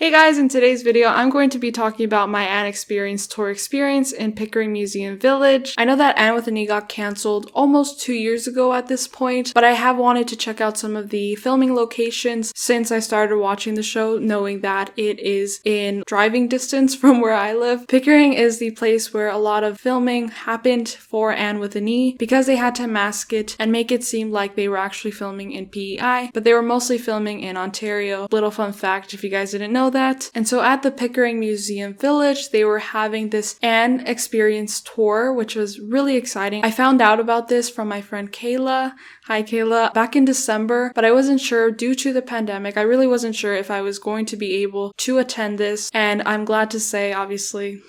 Hey guys, in today's video, I'm going to be talking about my Anne Experience tour experience in Pickering Museum Village. I know that Annewithani got cancelled almost 2 years ago at this point, but I have wanted to check out some of the filming locations since I started watching the show, knowing that it is in driving distance from where I live. Pickering is the place where a lot of filming happened for Annewithani because they had to mask it and make it seem like they were actually filming in PEI, but they were mostly filming in Ontario. Little fun fact if you guys didn't know that. And so at the Pickering Museum Village, they were having this Anne Experience tour, which was really exciting. I found out about this from my friend Kayla. Hi Kayla, back in December, but I wasn't sure due to the pandemic. I really wasn't sure if I was going to be able to attend this, and I'm glad to say, obviously,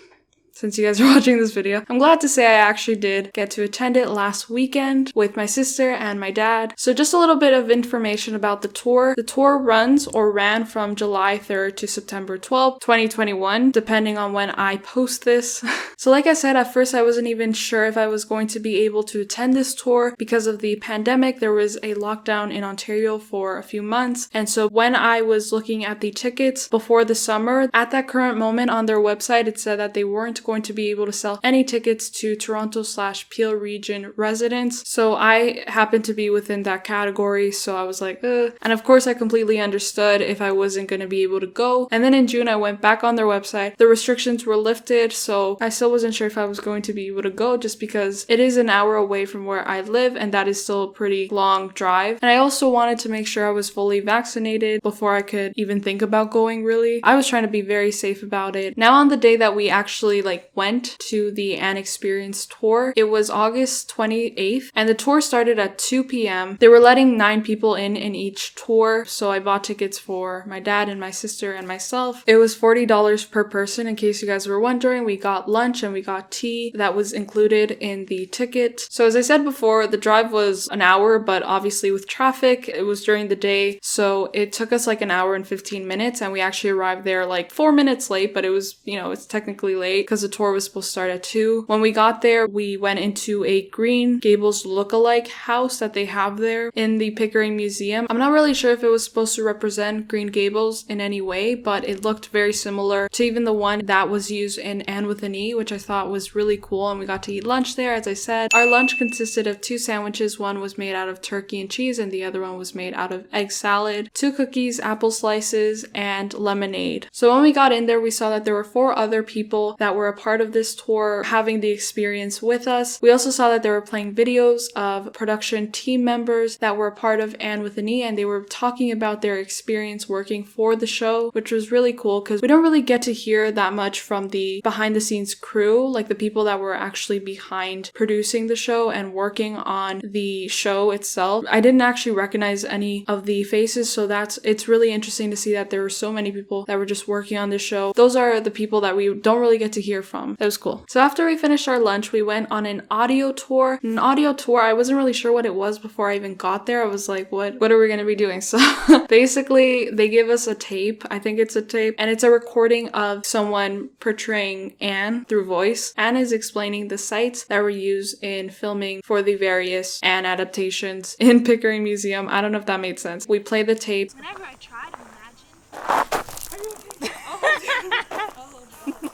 since you guys are watching this video, I'm glad to say I actually did get to attend it last weekend with my sister and my dad. So just a little bit of information about the tour. The tour runs or ran from July 3rd to September 12th, 2021, depending on when I post this. So like I said, at first I wasn't even sure if I was going to be able to attend this tour because of the pandemic. There was a lockdown in Ontario for a few months. And so when I was looking at the tickets before the summer, at that current moment on their website, it said that they weren't going to be able to sell any tickets to Toronto/Peel region residents. So I happened to be within that category, so I was like, ugh. And of course I completely understood if I wasn't going to be able to go. And then in June I went back on their website. The restrictions were lifted, so I still wasn't sure if I was going to be able to go just because it is an hour away from where I live and that is still a pretty long drive. And I also wanted to make sure I was fully vaccinated before I could even think about going, really. I was trying to be very safe about it. Now on the day that we actually went to the Anne Experience tour, it was August 28th and the tour started at 2 p.m. They were letting 9 people in each tour, so I bought tickets for my dad and my sister and myself. It was $40 per person, in case you guys were wondering. We got lunch and we got tea that was included in the ticket. So as I said before, the drive was an hour, but obviously with traffic, it was during the day, so it took us an hour and 15 minutes and we actually arrived there 4 minutes late, but it was, it's technically late because the tour was supposed to start at 2. When we got there, we went into a Green Gables look-alike house that they have there in the Pickering Museum. I'm not really sure if it was supposed to represent Green Gables in any way, but it looked very similar to even the one that was used in Annewithani, which I thought was really cool, and we got to eat lunch there, as I said. Our lunch consisted of 2 sandwiches. One was made out of turkey and cheese, and the other one was made out of egg salad, 2 cookies, apple slices, and lemonade. So when we got in there, we saw that there were 4 other people that were a part of this tour having the experience with us. We also saw that they were playing videos of production team members that were a part of Annewithani, and they were talking about their experience working for the show, which was really cool because we don't really get to hear that much from the behind the scenes crew, the people that were actually behind producing the show and working on the show itself. I didn't actually recognize any of the faces, so it's really interesting to see that there were so many people that were just working on the show. Those are the people that we don't really get to hear from. That was cool. So after we finished our lunch, we went on an audio tour. An audio tour, I wasn't really sure what it was before I even got there. I was like, what are we going to be doing? So basically, they give us a tape. I think it's a tape. And it's a recording of someone portraying Anne through voice. Anne is explaining the sites that were used in filming for the various Anne adaptations in Pickering Museum. I don't know if that made sense. We play the tape. Whenever I try to imagine...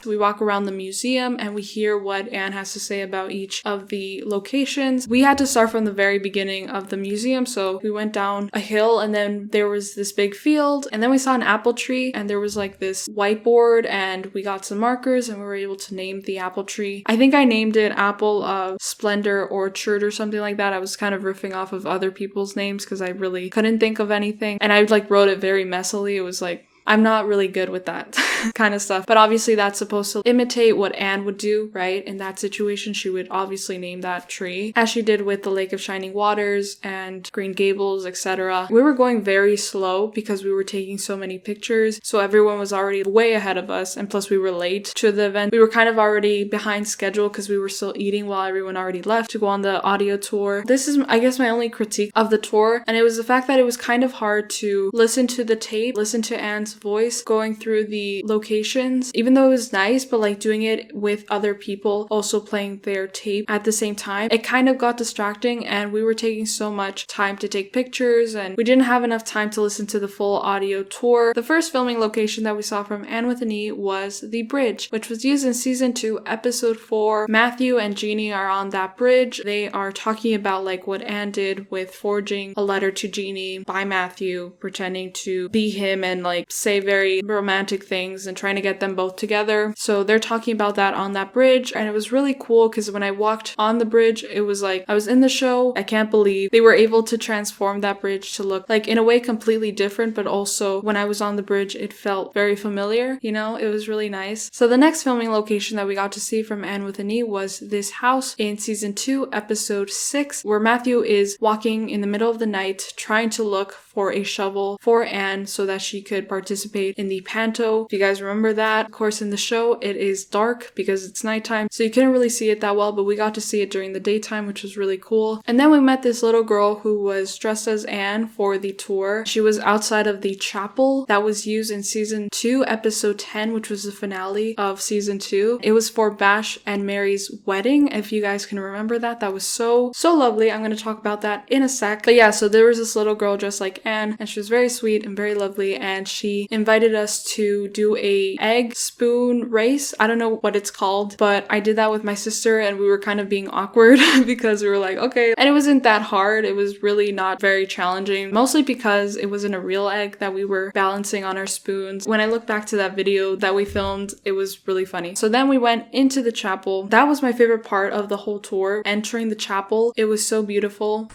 We walk around the museum and we hear what Anne has to say about each of the locations. We had to start from the very beginning of the museum, so we went down a hill and then there was this big field and then we saw an apple tree and there was this whiteboard and we got some markers and we were able to name the apple tree. I think I named it Apple of Splendor Orchard or something like that. I was kind of riffing off of other people's names because I really couldn't think of anything, and I wrote it very messily. It was I'm not really good with that kind of stuff. But obviously that's supposed to imitate what Anne would do, right? In that situation, she would obviously name that tree, as she did with the Lake of Shining Waters and Green Gables, etc. We were going very slow because we were taking so many pictures, so everyone was already way ahead of us, and plus we were late to the event. We were kind of already behind schedule because we were still eating while everyone already left to go on the audio tour. This is, I guess, my only critique of the tour, and it was the fact that it was kind of hard to listen to the tape, listen to Anne's voice going through the locations, even though it was nice, but like doing it with other people also playing their tape at the same time, it kind of got distracting and we were taking so much time to take pictures and we didn't have enough time to listen to the full audio tour. The first filming location that we saw from Anne with an E was the bridge, which was used in season 2, episode 4. Matthew and Jeannie are on that bridge. They are talking about like what Anne did with forging a letter to Jeannie by Matthew, pretending to be him and like say very romantic things and trying to get them both together. So they're talking about that on that bridge, and it was really cool because when I walked on the bridge, it was like I was in the show. I can't believe they were able to transform that bridge to look like in a way completely different, but also when I was on the bridge, it felt very familiar, you know, it was really nice. So the next filming location that we got to see from Anne with an E was this house in season 2, episode 6, where Matthew is walking in the middle of the night trying to look for a shovel for Anne so that she could participate in the panto. If you guys remember that, of course, in the show, it is dark because it's nighttime, so you couldn't really see it that well, but we got to see it during the daytime, which was really cool. And then we met this little girl who was dressed as Anne for the tour. She was outside of the chapel that was used in season 2, episode 10, which was the finale of season 2. It was for Bash and Mary's wedding. If you guys can remember that, that was so lovely. I'm going to talk about that in a sec. But yeah, so there was this little girl dressed like Anne, and she was very sweet and very lovely, and she invited us to do a egg spoon race. I don't know what it's called, but I did that with my sister and we were kind of being awkward because we were like, okay. And it wasn't that hard. It was really not very challenging, mostly because it wasn't a real egg that we were balancing on our spoons. When I look back to that video that we filmed, it was really funny. So then we went into the chapel. That was my favorite part of the whole tour, entering the chapel. It was so beautiful.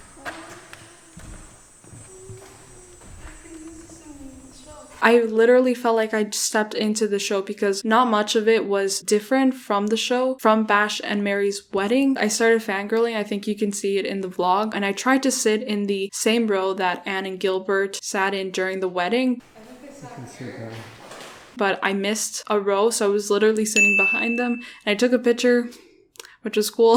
I literally felt like I stepped into the show because not much of it was different from the show, from Bash and Mary's wedding. I started fangirling. I think you can see it in the vlog. And I tried to sit in the same row that Anne and Gilbert sat in during the wedding. But I missed a row, so I was literally sitting behind them. And I took a picture, which was cool.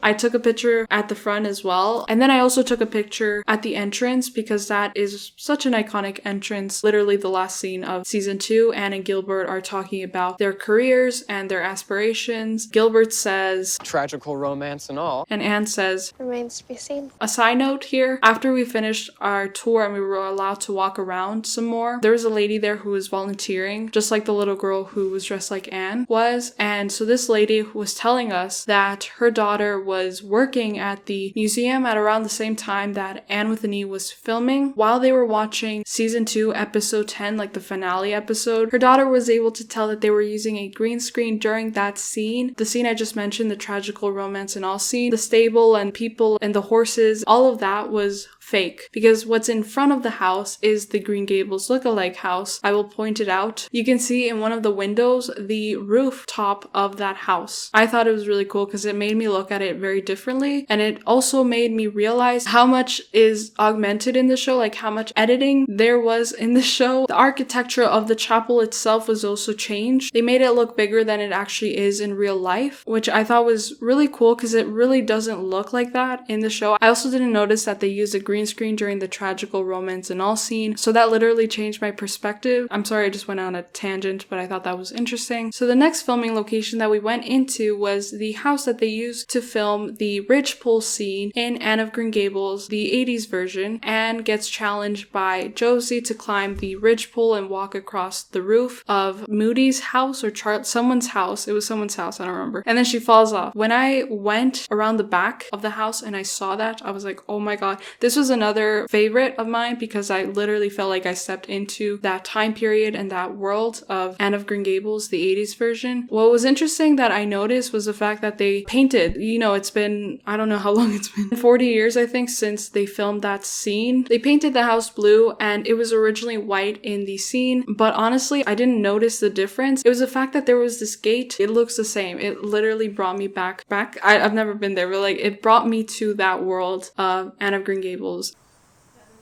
I took a picture at the front as well. And then I also took a picture at the entrance because that is such an iconic entrance. Literally the last scene of season 2, Anne and Gilbert are talking about their careers and their aspirations. Gilbert says, tragical romance and all. And Anne says, Remains to be seen. a side note here, after we finished our tour and we were allowed to walk around some more, there was a lady there who was volunteering, just like the little girl who was dressed like Anne was. And so this lady was telling us that her daughter was working at the museum at around the same time that Anne with an E was filming. While they were watching season 2, episode 10, like the finale episode, her daughter was able to tell that they were using a green screen during that scene. The scene I just mentioned, the tragical romance and all scene, the stable and people and the horses, all of that was fake, because what's in front of the house is the Green Gables look-alike house. I will point it out. You can see in one of the windows the rooftop of that house. I thought it was really cool because it made me look at it very differently, and it also made me realize how much is augmented in the show, like how much editing there was in the show. The architecture of the chapel itself was also changed. They made it look bigger than it actually is in real life, which I thought was really cool because it really doesn't look like that in the show. I also didn't notice that they used a green screen during the tragical romance and all scene, so that literally changed my perspective. I'm sorry I just went on a tangent, but I thought that was interesting. So the next filming location that we went into was the house that they used to film the ridgepole scene in Anne of Green Gables, the 80s version. Anne gets challenged by Josie to climb the ridgepole and walk across the roof of Moody's house or someone's house. It was someone's house, I don't remember. And then she falls off. When I went around the back of the house and I saw that, I was like, oh my god. This was another favorite of mine because I literally felt like I stepped into that time period and that world of Anne of Green Gables, the 80s version. What was interesting that I noticed was the fact that they painted, you know, it's been, I don't know how long it's been, 40 years I think since they filmed that scene. They painted the house blue and it was originally white in the scene, but honestly I didn't notice the difference. It was the fact that there was this gate. It looks the same. It literally brought me back. I've never been there, but like it brought me to that world of Anne of Green Gables.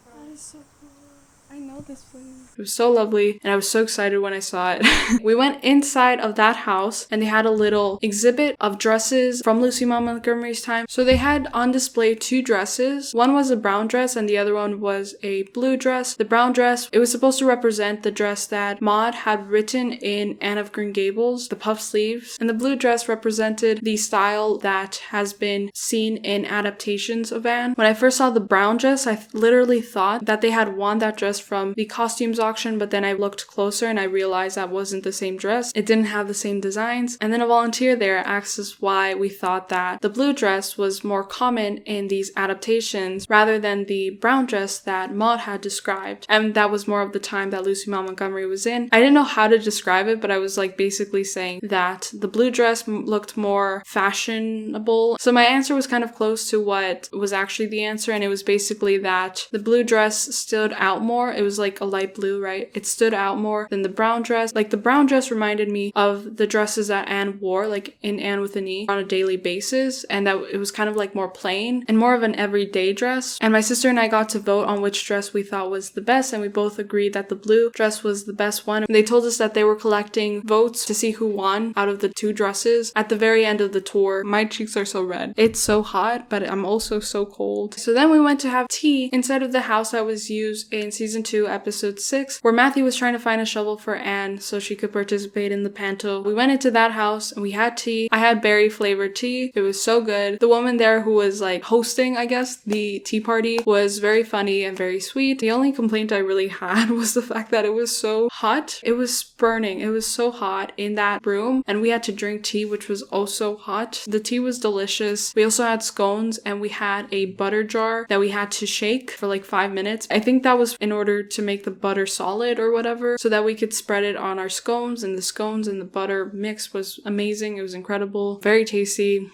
That is so cool. I know this place. It was so lovely, and I was so excited when I saw it. We went inside of that house, and they had a little exhibit of dresses from Lucy Maud Montgomery's time. So they had on display 2 dresses. One was a brown dress, and the other one was a blue dress. The brown dress, it was supposed to represent the dress that Maud had written in Anne of Green Gables, the puff sleeves. And the blue dress represented the style that has been seen in adaptations of Anne. When I first saw the brown dress, I literally thought that they had won that dress from the costumes auction, but then I looked closer and I realized that wasn't the same dress. It didn't have the same designs. And then a volunteer there asked us why we thought that the blue dress was more common in these adaptations rather than the brown dress that Maud had described. And that was more of the time that Lucy Maud Montgomery was in. I didn't know how to describe it, but I was like basically saying that the blue dress looked more fashionable. So my answer was kind of close to what was actually the answer, and it was basically that the blue dress stood out more. It was like a light blue, right? It stood out more than the brown dress. Like the brown dress reminded me of the dresses that Anne wore, like in Anne with an E, on a daily basis, and that it was kind of like more plain and more of an everyday dress. And my sister and I got to vote on which dress we thought was the best, and we both agreed that the blue dress was the best one. And they told us that they were collecting votes to see who won out of the 2 dresses at the very end of the tour. My cheeks are so red. It's so hot, but I'm also so cold. So then we went to have tea inside of the house that was used in season 2, episode 6, where Matthew was trying to find a shovel for Anne so she could participate in the panto. We went into that house and we had tea. I had berry flavored tea. It was so good. The woman there who was like hosting, I guess, the tea party was very funny and very sweet. The only complaint I really had was the fact that it was so hot. It was burning. It was so hot in that room, and we had to drink tea, which was also hot. The tea was delicious. We also had scones, and we had a butter jar that we had to shake for like 5 minutes. I think that was in order to make the butter solid or whatever, so that we could spread it on our scones, and the scones and the butter mix was amazing. It was incredible. Very tasty.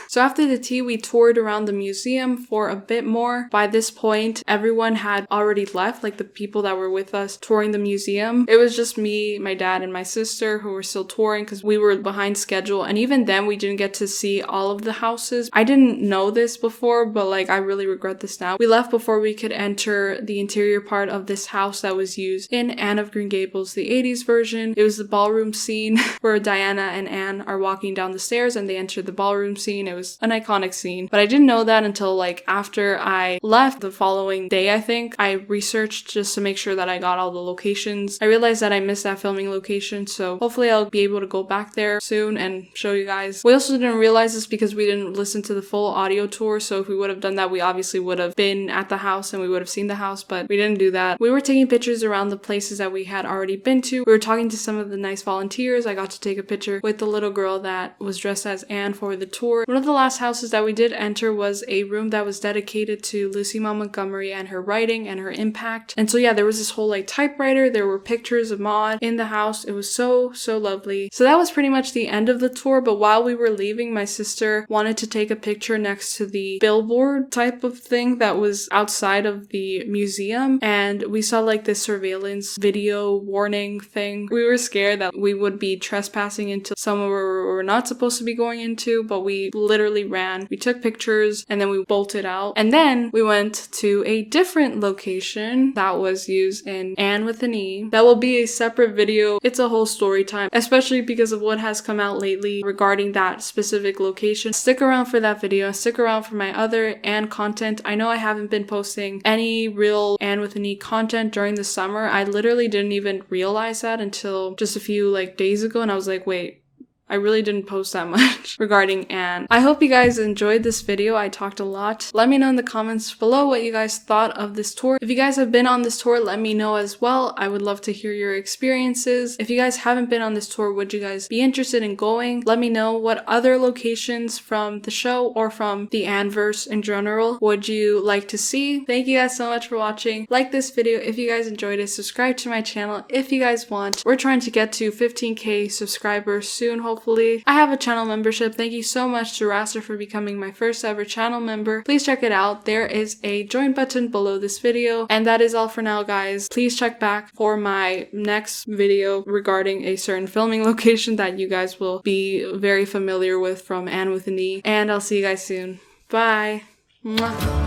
So after the tea, we toured around the museum for a bit more. By this point, everyone had already left, like the people that were with us touring the museum. It was just me, my dad, and my sister who were still touring because we were behind schedule. And even then, we didn't get to see all of the houses. I didn't know this before, but like I really regret this now. We left before we could enter the interior part of this house that was used in Anne of Green Gables, the 80s version. It was the ballroom scene where Diana and Anne are walking down the stairs and they enter the ballroom scene. It was an iconic scene, but I didn't know that until like after I left the following day. I think I researched just to make sure that I got all the locations. I realized that I missed that filming location, so hopefully I'll be able to go back there soon and show you guys. We also didn't realize this because we didn't listen to the full audio tour, so if we would have done that, we obviously would have been at the house and we would have seen the house, but we didn't do that. We were taking pictures around the places that we had already been to. We were talking to some of the nice volunteers. I got to take a picture with the little girl that was dressed as Anne for the tour. One of the last houses that we did enter was a room that was dedicated to Lucy Maud Montgomery and her writing and her impact. And so yeah, there was this whole like typewriter. There were pictures of Maud in the house. It was so lovely. So that was pretty much the end of the tour, but while we were leaving, my sister wanted to take a picture next to the billboard type of thing that was outside of the museum, and we saw like this surveillance video warning thing. We were scared that we would be trespassing into somewhere we're not supposed to be going into, but we literally ran. We took pictures and then we bolted out. And then we went to a different location that was used in Anne with an E. That will be a separate video. It's a whole story time, especially because of what has come out lately regarding that specific location. Stick around for that video and stick around for my other Anne content. I know I haven't been posting any real Anne with an E content during the summer. I literally didn't even realize that until just a few like days ago, and I was like, wait, I really didn't post that much regarding Anne. I hope you guys enjoyed this video. I talked a lot. Let me know in the comments below what you guys thought of this tour. If you guys have been on this tour, let me know as well. I would love to hear your experiences. If you guys haven't been on this tour, would you guys be interested in going? Let me know what other locations from the show or from the Anneverse in general would you like to see. Thank you guys so much for watching. Like this video if you guys enjoyed it. Subscribe to my channel if you guys want. We're trying to get to 15k subscribers soon, hopefully. I have a channel membership. Thank you so much to Raster for becoming my first ever channel member. Please check it out. There is a join button below this video. And that is all for now, guys. Please check back for my next video regarding a certain filming location that you guys will be very familiar with from Anne with an E. And I'll see you guys soon. Bye. Mwah.